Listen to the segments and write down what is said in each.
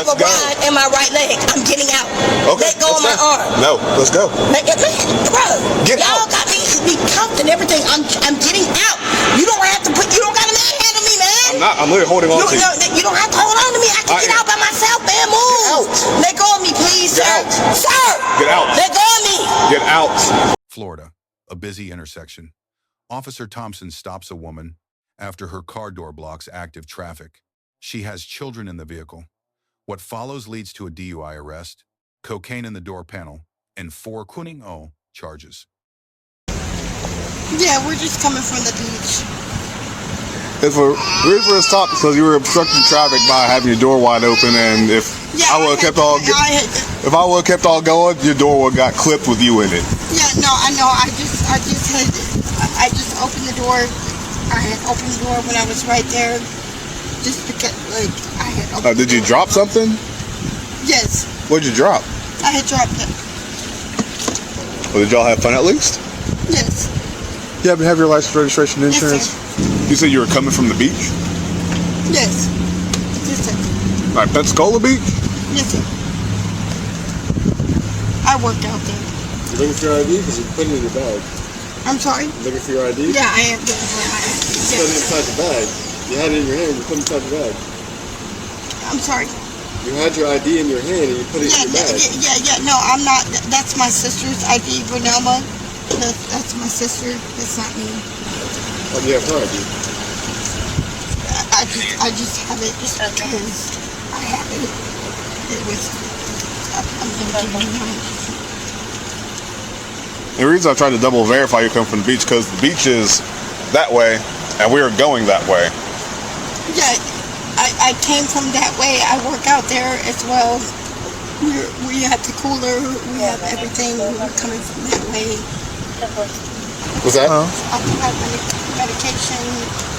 have a rod in my right leg. I'm getting out. Okay. Let go of my arm. No, let's go. Man, bro, Get y'all out. got me cuffed and everything. I'm getting out. You don't have to you don't got to manhandle me, man. I'm literally holding on to you. You don't have to hold on to me. I can get out by myself, man. Move. Get out. Let go of me, please, Get sir. out. Sir. Get out. Let go of me. Get out. Florida, a busy intersection. Officer Thompson stops a woman after her car door blocks active traffic. She has children in the vehicle. What follows leads to a DUI arrest, cocaine in the door panel, and 4 kuning-o charges. Yeah, we're just coming from the beach. If a reason for a stop because you were obstructing traffic by having your door wide open, and if I would have kept all going, your door would have got clipped with you in it. Yeah, no, I know. I just opened the door. I had opened the door when I was right there, just because I had opened. Did you drop something? Yes. What'd you drop? I had dropped it. Well, did y'all have fun at least? Yes. You have your license, registration, insurance? Yes, sir. You said you were coming from the beach? Yes. Yes, sir. Like Pensacola Beach? Yes, sir. I worked out there. You looking for your ID? Because you put it in your bag. I'm sorry? You looking for your ID? Yeah, I am looking for my ID. You put it inside the bag. You had it in your hand, you put it inside the bag. I'm sorry? You had your ID in your hand and you put it in your bag. Yeah. No, I'm not. That's my sister's ID, Renelma. That's my sister. That's not me. Oh, you have her ID? I just have it just because I have it. It was. I'm going to give you mine. The reason I tried to double verify you come from the beach because the beach is that way and we were going that way. Yeah, I came from that way. I work out there as well. We have the cooler. We have everything. We were coming from that way. What's that? I have medication.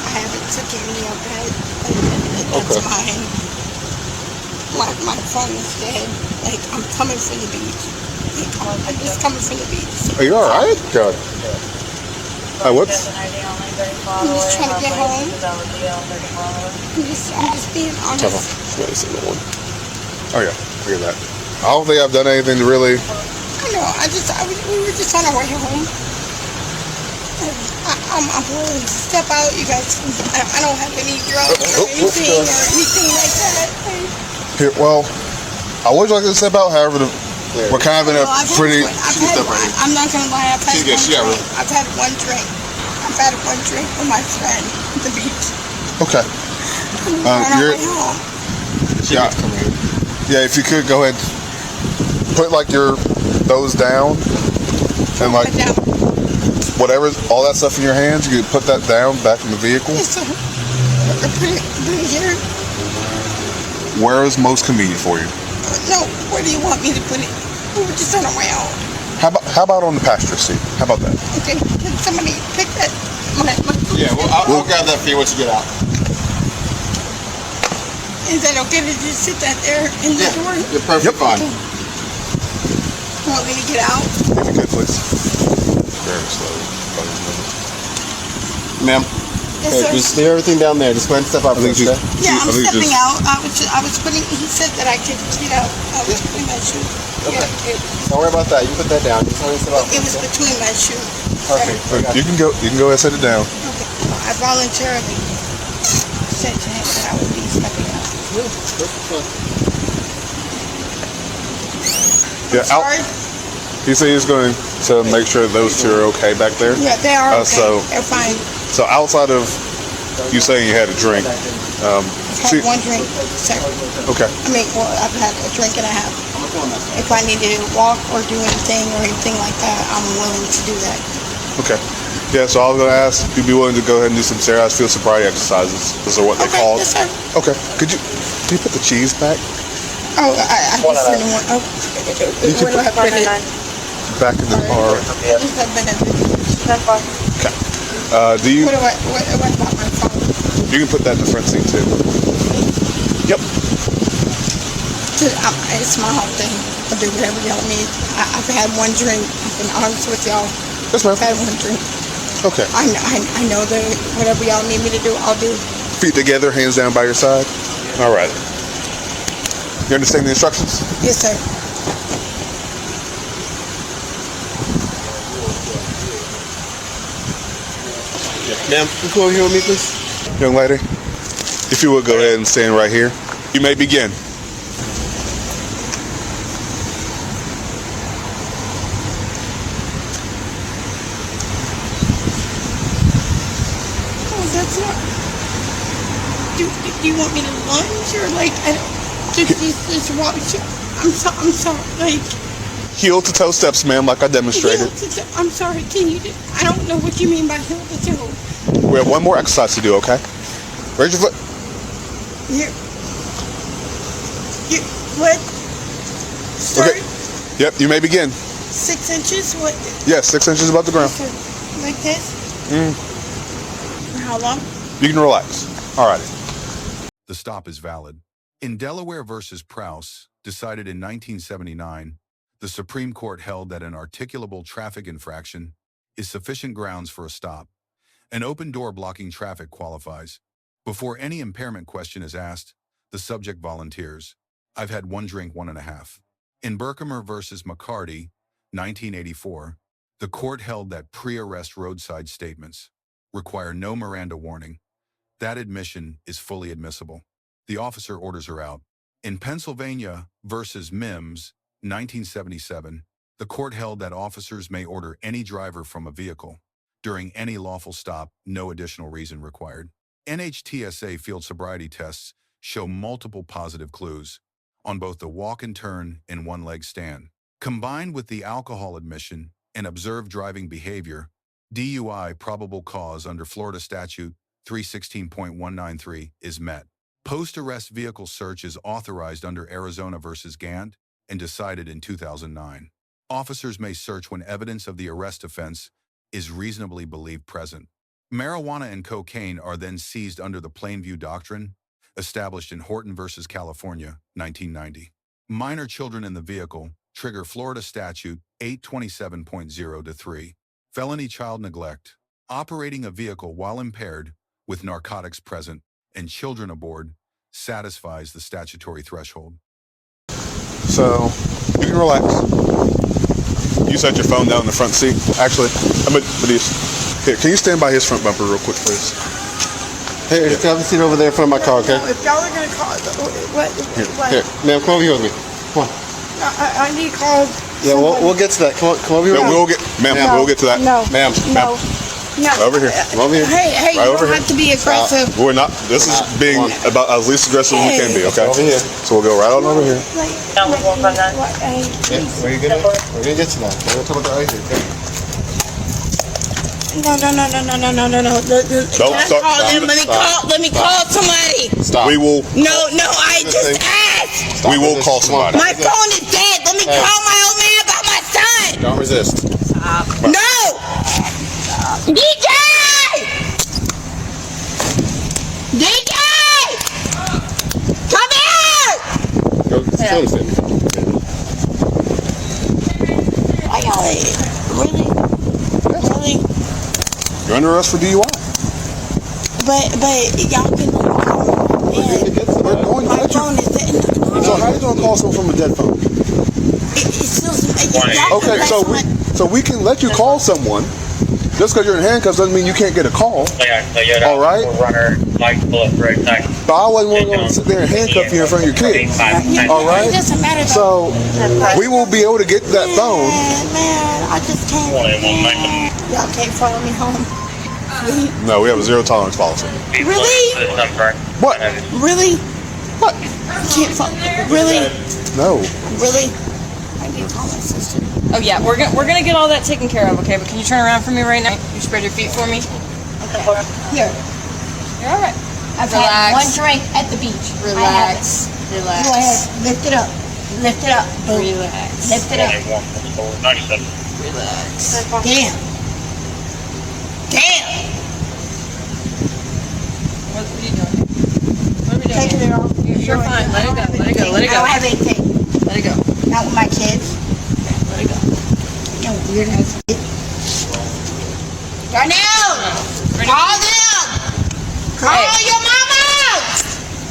I haven't took any of that. That's Okay. my phone is dead. I'm coming from the beach. I'm just coming from the beach. Are you alright? Good. What's? I'm just trying to get home. I'm just being honest. Oh yeah, look at that. I don't think I've done anything to really. I know. We were just on our way home. I'm willing to step out. You guys, I don't have any drugs or anything like that. Here, well, I would like to step out. However, we're kind of in a pretty. I'm not gonna lie. I've had one drink. I've had one drink with my friend at the beach. Okay. Yeah. If you could go ahead, put those down, and whatever, all that stuff in your hands, you could put that down back in the vehicle. Yes, sir. Put it here. Where is most convenient for you? No, where do you want me to put it? We were just on our way home. How about on the passenger seat? How about that? Okay, can somebody pick that? Yeah, well, I'll grab that for you once you get out. Is that okay to just sit that there in the door? You're perfectly fine. You want me to get out? If you could, please. Very slowly. Ma'am, Yes, sir. just leave everything down there. Just go ahead and step out first, okay? Yeah, I'm stepping out. I was putting. He said that I could get out. I was putting my shoe. Okay. Yeah, Don't worry about that. You put that down. Just go ahead and step out it first, was okay? between my shoe. Perfect. You can go ahead and set it down. Okay. I voluntarily said to him that I would be stepping out. Yeah, Sorry. He said he's going to make sure those two are okay back there. Yeah, they are okay. They're fine. So outside of you saying you had a drink, I've had one drink, sir. Okay. I've had a drink and a half. If I need to walk or do anything like that, I'm willing to do that. Okay. Yeah, so I was going to ask, you'd be willing to go ahead and do some serious field sobriety exercises. Those are what they call. Yes, sir. Okay. Can you put the cheese back? Oh, I can send him one. Oh, where do I put it? Back in the car. Okay. Do you? What about my phone? You can put that in the front seat too. Yep. It's my whole thing. I'll do whatever y'all need. I've had one drink. I've been honest with y'all. Yes, ma'am. I've had one drink. Okay. I know that whatever y'all need me to do, I'll do. Feet together, hands down by your side. All right. You understand the instructions? Yes, sir. Ma'am, you come over here with me, please? Young lady, if you would go ahead and stand right here. You may begin. Oh, that's not. Do you want me to lunge or like? Just watch. I'm sorry. Like. Heel to toe steps, ma'am, like I demonstrated. I'm sorry. Can you? I don't know what you mean by heel to toe. We have one more exercise to do, okay? Raise your foot. Here. What? Start. Okay. Yep, you may begin. 6 inches? What? Yes, 6 inches above the ground. Like this? For how long? You can relax. All right. The stop is valid. In Delaware versus Prowse, decided in 1979, the Supreme Court held that an articulable traffic infraction is sufficient grounds for a stop. An open door blocking traffic qualifies. Before any impairment question is asked, the subject volunteers. I've had 1 drink, 1.5. In Berkemer versus McCarty, 1984, the court held that pre-arrest roadside statements require no Miranda warning. That admission is fully admissible. The officer orders her out. In Pennsylvania versus Mims, 1977, the court held that officers may order any driver from a vehicle during any lawful stop, no additional reason required. NHTSA field sobriety tests show multiple positive clues on both the walk and turn and one-leg stand. Combined with the alcohol admission and observed driving behavior, DUI probable cause under Florida statute 316.193 is met. Post-arrest vehicle search is authorized under Arizona versus Gant and decided in 2009. Officers may search when evidence of the arrest offense is reasonably believed present. Marijuana and cocaine are then seized under the Plainview Doctrine, established in Horton versus California, 1990. Minor children in the vehicle trigger Florida Statute 827.0-3. Felony child neglect, operating a vehicle while impaired with narcotics present and children aboard, satisfies the statutory threshold. So, you can relax. You set your phone down in the front seat. Actually, here, can you stand by his front bumper real quick, please? Hey, can I have a seat over there in front of my car, okay? No, if y'all are gonna call, what? Here, ma'am, come over here with me. Come on. I need to call. Yeah, we'll get to that. Come over here. We'll get to that. No, ma'am. no. Over here. Come over here. Hey, Right you over don't here. have to be aggressive. We're not. This is being about as least aggressive as we can be, okay? Over here. So we'll go right on over here. Like, Yeah, where are you gonna? We're gonna get to that. We're gonna talk about that right here, okay? No. Can I stop. call them? Let me call somebody. Stop. We will. No, I just asked. We will call somebody. My phone is dead. Let me call my old man about my son. Don't resist. No. DJ! Come here! Go, still sit. I got it. Really? You're under arrest for DUI. But y'all can We're going to my let you. phone is dead. So how are you going to call someone from a dead phone? It's still y'all Okay, can so we can let you call someone. Just because you're in handcuffs doesn't mean you can't get a call. All right? Runner, light bullet for attack. But I wasn't going to sit there and handcuff you in front of your kids. All right? It doesn't matter. So we will be able to get to that phone. Man, I just can't. Y'all can't follow me home. No, we have a zero tolerance policy. Really? What? Really? What? Can't follow. Really? No. Really? I need to call my sister. Oh yeah, we're gonna get all that taken care of, okay? But can you turn around for me right now? You spread your feet for me. Here. You're all right. I've Relax. had 1 drink at the beach. Relax. Go ahead. Relax. Lift it up. Lift it up. Boom. Relax. Lift it up. 97. Relax. Damn. What are you doing? What are we doing? Taking it off. You're fine. Let it go. Let it go. Let it I go. don't have anything. Let it go. Not with my kids. Let it go. No weird ass. Darnell! Call them! Call your mama!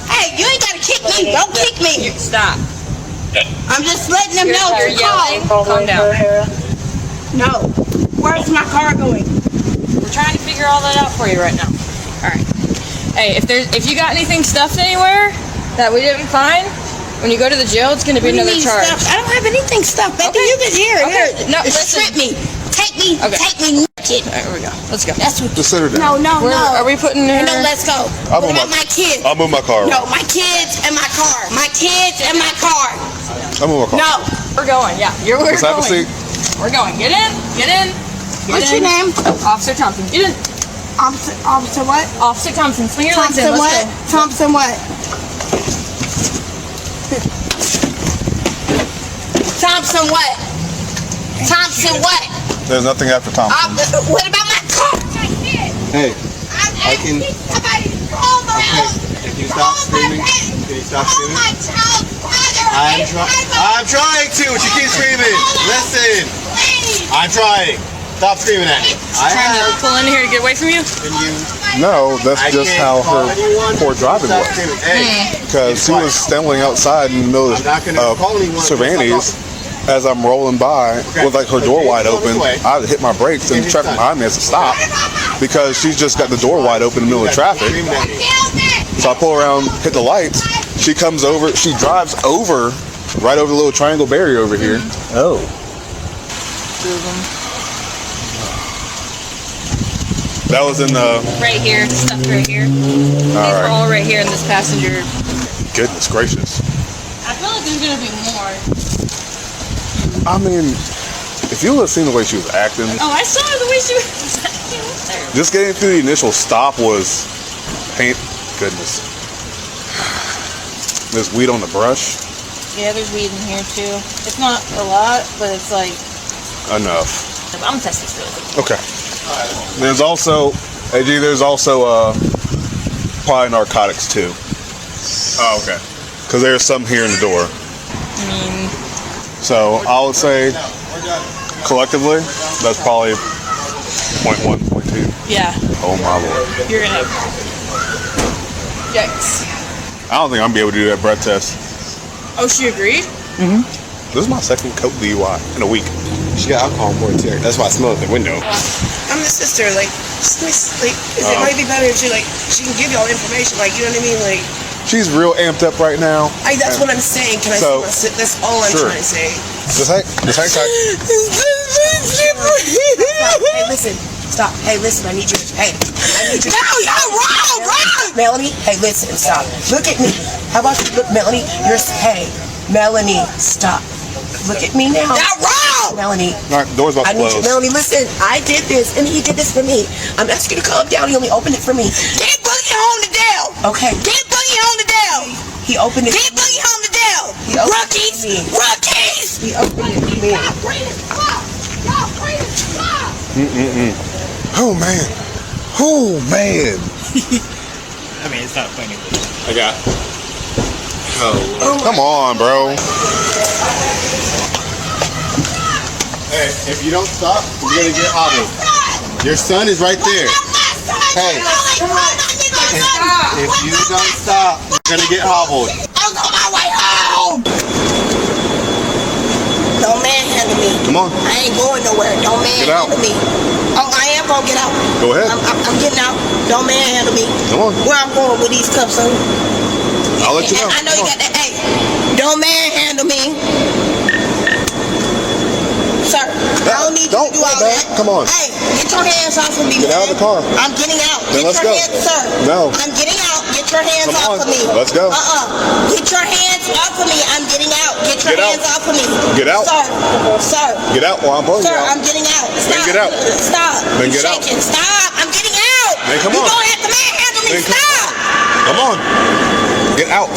Hey! Hey, you ain't gotta kick me. Don't kick me. Stop. I'm just letting them know. You're yelling. Calm down. No. Where's my car going? We're trying to figure all that out for you right now. All right. Hey, if you got anything stuffed anywhere that we didn't find, when you go to the jail, it's going to be another charge. Stuffed? I don't have anything stuffed, baby. Okay. You can hear. Okay. Here. No, strip me. Take me. Okay. Take me naked. All right, here we go. Let's go. That's what. Just sit her down. No. Are we putting her? No, let's go. I'll What move about my kids? I'll move my car. No, my kids and my car. My kids and my car. I'll move my car. No. We're going. Yeah, we're Let's have a going. seat. We're going. Get in. Get in. What's your name? Officer Thompson. Get in. Officer what? Officer Thompson. Swing your legs in. Thompson Let's what? go. Thompson what? Thompson what? Thompson what? There's nothing after Thompson. What about my car? Hey, I can. Okay, if you stop screaming, can you stop screaming? I'm trying to, but you keep screaming. Listen, I'm trying. Stop screaming at me. Trying to pull in here to get away from you? No, that's just how her poor driving was. Hey, Because she was stumbling outside in the middle of Cervantes as I'm rolling by with like her door wide open. I hit my brakes and the traffic behind me has to stop because she's just got the door wide open in the middle of traffic. So I pull around, hit the lights. She comes over, she drives over, right over the little triangle barrier over here. Oh. That was in the... Right here, stuff right here. All right. All right here in this passenger. Goodness gracious. I feel like there's gonna be more. I mean, if you would have seen the way she was acting, Oh, I saw the way she was acting there. just getting through the initial stop was pain. Goodness. There's weed on the brush. Yeah, there's weed in here too. It's not a lot, but it's like Enough. I'm gonna test this really quick. Okay. There's also, AG, there's also probably narcotics too. Oh, okay. Because there's some here in the door. I mean, So I would say collectively, that's probably 0.1, 0.2. yeah, Oh my lord. you're gonna. Yikes. I don't think I'm gonna be able to do that breath test. Oh, she agreed? This is my second coke DUI in a week. she got alcohol on board too. That's why I smell at the window. I'm the sister, like, it might be better if she can give y'all information, like, you know what I mean, like, She's real amped up right now. that's what I'm saying, can I So, see my that's all I'm sure. trying to say. Just hang tight. Hey, listen, stop, hey, listen, I need you, hey, I need you. No, you're wrong. Melanie, hey, listen, stop, look at me, how about you, look, Melanie, hey, Melanie, stop, look at me now. You're wrong. Melanie, All right, door's about I to need you, close. Melanie, listen, I did this, and he did this for me. I'm asking you to calm down, he only opened it for me. Get Boogie home to Dale. Okay, Get Boogie home to Dale. he opened it. Get Boogie home to Dale. He opened it Rookies. for me. Rookies. He opened it for me. Oh man. Oh man. I mean, it's not funny. I got. Oh, come on, bro. Hey, if you don't stop, you're gonna get hobbled. Your son is right there. Hey, if you don't stop, you're gonna get hobbled. I'm on my way home. Don't manhandle me. Come on. I ain't going nowhere. Don't Get out. manhandle me. Oh, I am gonna get out. Go ahead. I'm getting out. Don't manhandle me. Come on. Where I'm going with these cuffs on. I'll let you know. I know you got that. Hey, don't manhandle me. Sir, I don't need you to do all that. Come on. Hey, get your hands off of me, Get out of the car. I'm getting out. Then Get let's your go. hands, sir. No. I'm getting out. Get your hands Come off on. of me. Let's go. Get your hands off of me. I'm getting out. Get your Get out. hands off of me. Get out. Sir. Get out while I'm pulling you Sir, out. I'm getting out. Stop. Then get out. Stop. Then You get out. shaking. Stop. I'm getting out. Then come You on. don't have to manhandle me. Then come Stop. Come on. Get out.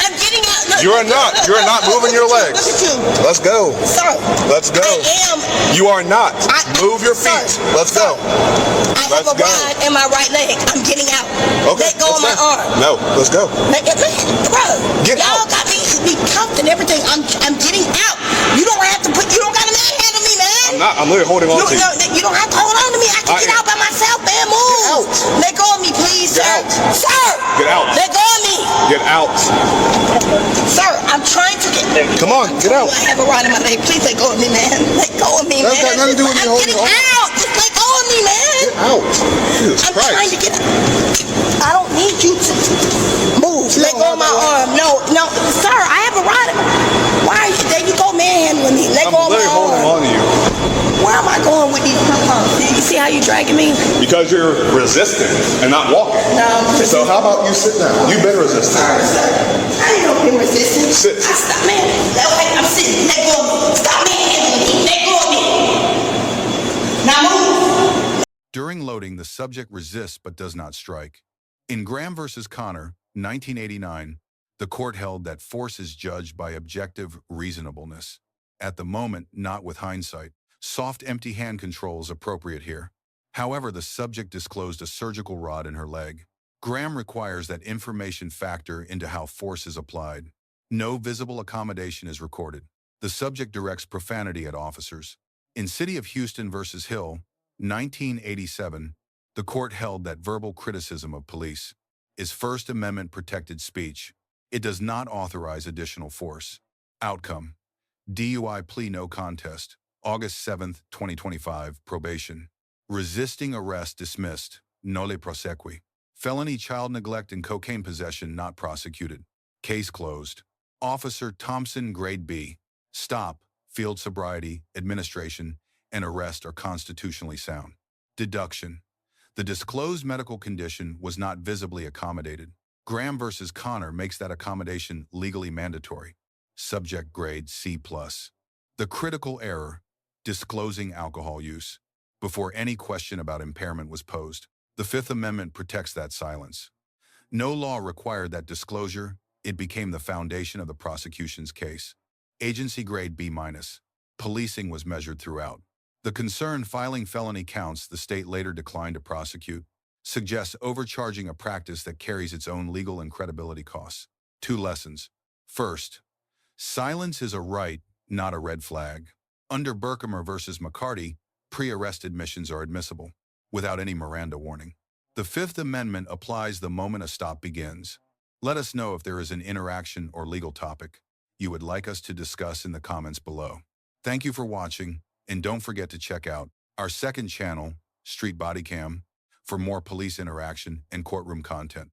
I'm getting out. Look, You're not. You're not moving your Look legs. at you. Let's go. Sir. Let's go. I am. You are not. Move your Sir. feet. Let's go. I have Let's a go. rod in my right leg. I'm getting out. Okay. Let go of my let's go. arm. No. Let's go. Bro, Get y'all out. got me cuffed and everything. I'm getting out. You don't gotta manhandle me, man. I'm not. I'm literally holding on to you. No, you don't have to hold on to me. I can get out by myself, man. Move. Get out. Let go of me, please, Get sir. out. Sir. Get out. Let go of me. Get out. Sir, I'm trying to get. Come on, get out. I have a rod in my leg. Please let go of me, man. Let go of me, That's man. got nothing to do with me I'm holding getting on. out. Just let go of me, man. Get out. Jesus I'm trying to Christ. get. I don't need you to move. Let go of my arm. No, sir. I have a rod. Why? There you go, manhandling me. Let I'm go of my literally holding arm. on to you. Where am I going with these pom-poms? You see how you dragging me? Because you're resisting and not walking. No. So how about you sit down? You've been resisting. I ain't no been resisting. Sit. Stop, man. I'm sitting. Let go of me. Stop manhandling me. Let go of me. Now move. During loading, the subject resists but does not strike. In Graham versus Connor, 1989, the court held that force is judged by objective reasonableness. At the moment, not with hindsight. Soft, empty hand control is appropriate here. However, the subject disclosed a surgical rod in her leg. Graham requires that information factor into how force is applied. No visible accommodation is recorded. The subject directs profanity at officers. In City of Houston versus Hill, 1987, the court held that verbal criticism of police is First Amendment protected speech. It does not authorize additional force. Outcome: DUI plea no contest. August 7, 2025, probation. Resisting arrest dismissed, nolle prosequi. Felony child neglect and cocaine possession not prosecuted. Case closed. Officer Thompson, grade B. Stop, field sobriety, administration, and arrest are constitutionally sound. Deduction: the disclosed medical condition was not visibly accommodated. Graham versus Connor makes that accommodation legally mandatory. Subject grade C+. The critical error: disclosing alcohol use before any question about impairment was posed. The Fifth Amendment protects that silence. No law required that disclosure. It became the foundation of the prosecution's case. Agency grade B-. Policing was measured throughout. The concern filing felony counts the state later declined to prosecute suggests overcharging, a practice that carries its own legal and credibility costs. 2 lessons. First, silence is a right, not a red flag. Under Berkemer versus McCarty, pre-arrest admissions are admissible without any Miranda warning. The Fifth Amendment applies the moment a stop begins. Let us know if there is an interaction or legal topic you would like us to discuss in the comments below. Thank you for watching, and don't forget to check out our second channel, Street Bodycam, for more police interaction and courtroom content.